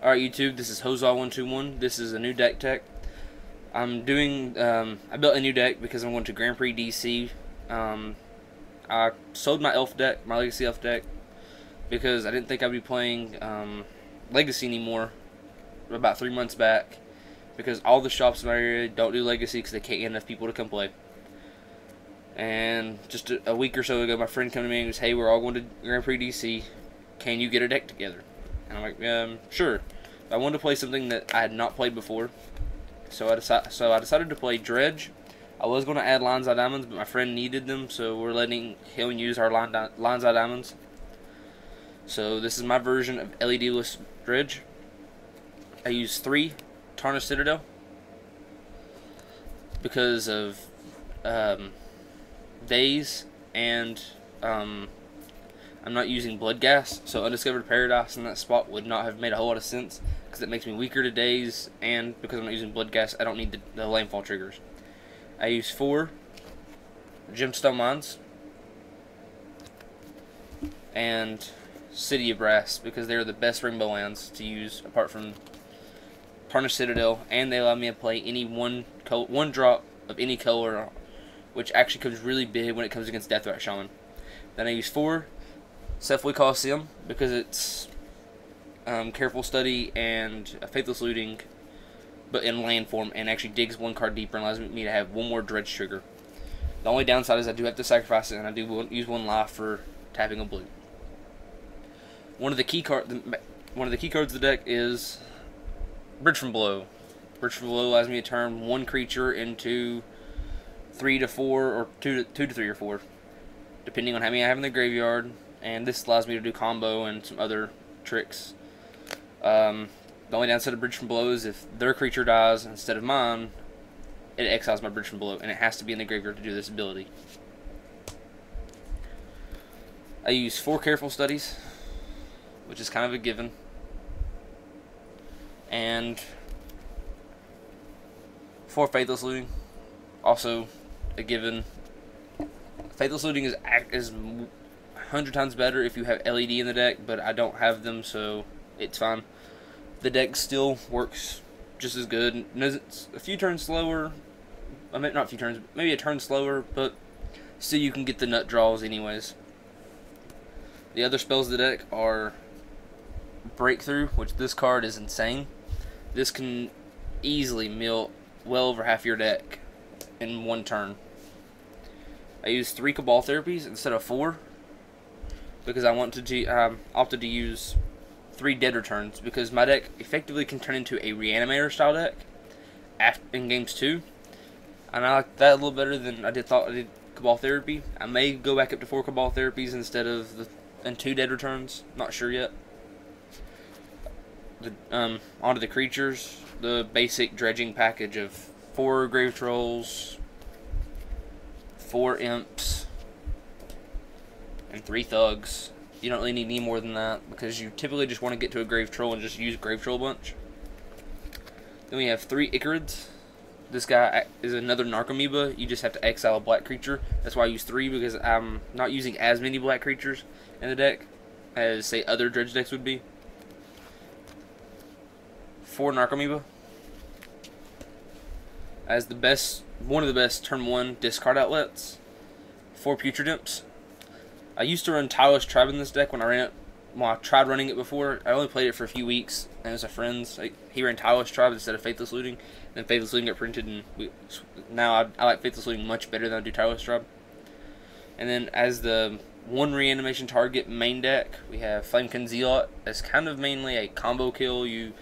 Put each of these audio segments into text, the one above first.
Alright YouTube, this is Hozal121. This is a new deck tech. I'm doing, I built a new deck because I'm going to Grand Prix DC. I sold my elf deck, my Legacy elf deck, because I didn't think I'd be playing Legacy anymore about 3 months back, because all the shops in my area don't do Legacy because they can't get enough people to come play. And just a week or so ago, my friend came to me and goes, "Hey, we're all going to Grand Prix DC. Can you get a deck together?" And I'm like, sure. I wanted to play something that I had not played before, so I decided to play Dredge. I was going to add Lion's Eye Diamonds, but my friend needed them, so we're letting him use our Lion's Eye Diamonds. So this is my version of LED-less Dredge. I use 3 Tarnished Citadel because of days, and I'm not using Blood Gas, so Undiscovered Paradise in that spot would not have made a whole lot of sense, because it makes me weaker to days, and because I'm not using Blood Gas, I don't need the landfall triggers. I use 4 Gemstone Mines and City of Brass, because they're the best rainbow lands to use apart from Tarnished Citadel, and they allow me to play any one drop of any color, which actually comes really big when it comes against Deathrat Shaman. Then I use 4 Cephalid Coliseum because it's Careful Study and a Faithless Looting, but in land form, and actually digs 1 card deeper and allows me to have 1 more Dredge trigger. The only downside is I do have to sacrifice it, and I do use 1 life for tapping a blue. One of the key cards of the deck is Bridge from Below. Bridge from Below allows me to turn 1 creature into 3 to 4, or 2 to 3 or 4, depending on how many I have in the graveyard. And this allows me to do combo and some other tricks. The only downside of Bridge from Below is if their creature dies instead of mine, it exiles my Bridge from Below, and it has to be in the graveyard to do this ability. I use 4 Careful Studies, which is kind of a given, and 4 Faithless Looting, also a given. Faithless Looting is 100 times better if you have LED in the deck, but I don't have them, so it's fine. The deck still works just as good. It's a few turns slower. I mean, not a few turns, maybe a turn slower, but still you can get the nut draws anyways. The other spells of the deck are Breakthrough, which this card is insane. This can easily mill well over half your deck in 1 turn. I use 3 Cabal Therapies instead of 4 because I wanted to opted to use 3 Dead Returns, because my deck effectively can turn into a Reanimator style deck in games 2, and I like that a little better than I did Cabal Therapy. I may go back up to 4 Cabal Therapies instead of 2 Dead Returns. Not sure yet. Onto the creatures. The basic dredging package of 4 Grave Trolls, 4 Imps, and 3 Thugs. You don't really need any more than that, because you typically just want to get to a Grave Troll and just use Grave Troll bunch. Then we have 3 Icarids. This guy is another Narcomoeba. You just have to exile a black creature. That's why I use 3, because I'm not using as many black creatures in the deck as, say, other Dredge decks would be. 4 Narcomoeba. As one of the best turn 1 discard outlets. 4 Putrid Imps. I used to run Tireless Tribe in this deck when I ran it. Well, I tried running it before. I only played it for a few weeks, and it was a friend's. He ran Tireless Tribe instead of Faithless Looting. Then Faithless Looting got printed, and now I like Faithless Looting much better than I do Tireless Tribe. And then as the 1 reanimation target main deck, we have Flamekin Zealot. That's kind of mainly a combo kill. You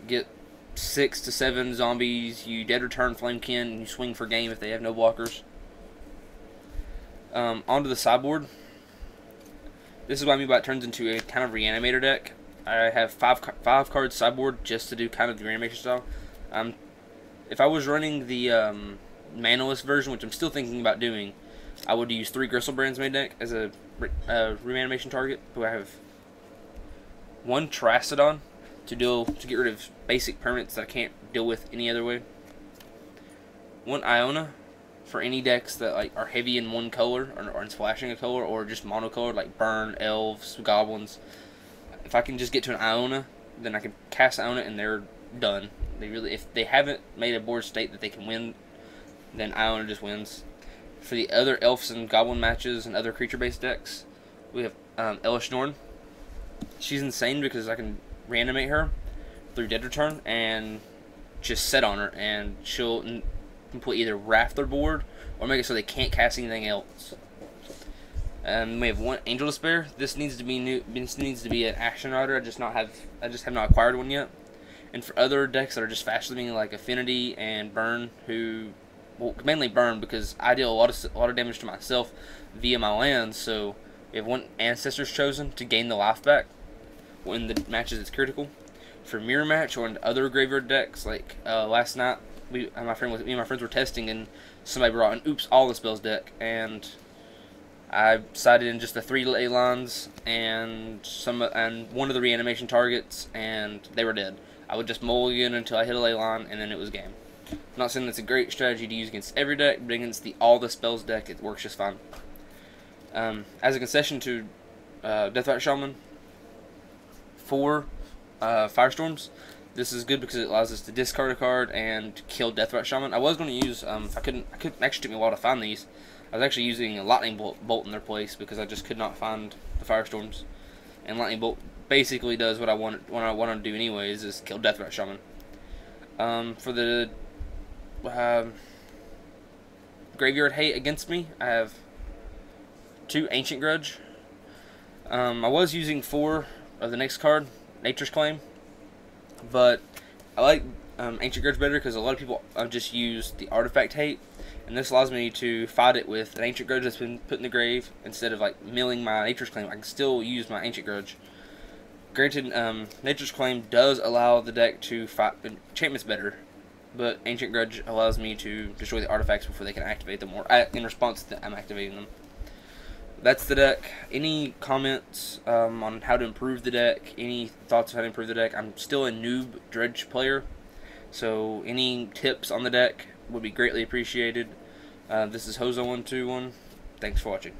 get 6 to 7 zombies, you dead return Flamekin, and you swing for game if they have no blockers. Onto the sideboard. This is what I mean by it turns into a kind of reanimator deck. I have 5 cards sideboard just to do kind of the reanimation style. If I was running the Manaless version, which I'm still thinking about doing, I would use 3 Gristlebrand's main deck as a reanimation target. But I have 1 Terastodon to get rid of basic permanents that I can't deal with any other way. 1 Iona for any decks that are heavy in 1 color or in splashing a color, or just monocolor like Burn, Elves, Goblins. If I can just get to an Iona, then I can cast Iona and they're done. If they haven't made a board state that they can win, then Iona just wins. For the other elves and goblin matches and other creature-based decks, we have Elish Norn. She's insane because I can reanimate her through dead return and just set on her, and she'll complete either raft their board or make it so they can't cast anything else. We have one Angel Despair. This needs to be new. This needs to be an action rider. I just have not acquired one yet. And for other decks that are just fast living like Affinity and Burn, mainly Burn because I deal a lot of damage to myself via my lands. So we have one Ancestor's Chosen to gain the life back when the matches is critical. For Mirror Match or in other graveyard decks, like last night, me and my friends were testing, and somebody brought an Oops All the Spells deck, and I decided in just the 3 ley lines and one of the reanimation targets, and they were dead. I would just mulligan until I hit a ley line, and then it was game. I'm not saying that's a great strategy to use against every deck, but against the All the Spells deck, it works just fine. As a concession to Deathwatch Shaman, 4 Firestorms. This is good because it allows us to discard a card and kill Deathwatch Shaman. I was going to use, I couldn't actually took me a while to find these. I was actually using a Lightning Bolt in their place because I just could not find the Firestorms. And Lightning Bolt basically does what I want to do anyways, is kill Deathwatch Shaman. For the Graveyard Hate against me, I have 2 Ancient Grudge. I was using 4 of the next card, Nature's Claim, but I like Ancient Grudge better because a lot of people just use the Artifact Hate, and this allows me to fight it with an Ancient Grudge that's been put in the grave instead of like milling my Nature's Claim. I can still use my Ancient Grudge. Granted, Nature's Claim does allow the deck to fight enchantments better, but Ancient Grudge allows me to destroy the artifacts before they can activate them, or in response to I'm activating them. That's the deck. Any comments on how to improve the deck? Any thoughts on how to improve the deck? I'm still a noob Dredge player, so any tips on the deck would be greatly appreciated. This is Hozo121. Thanks for watching.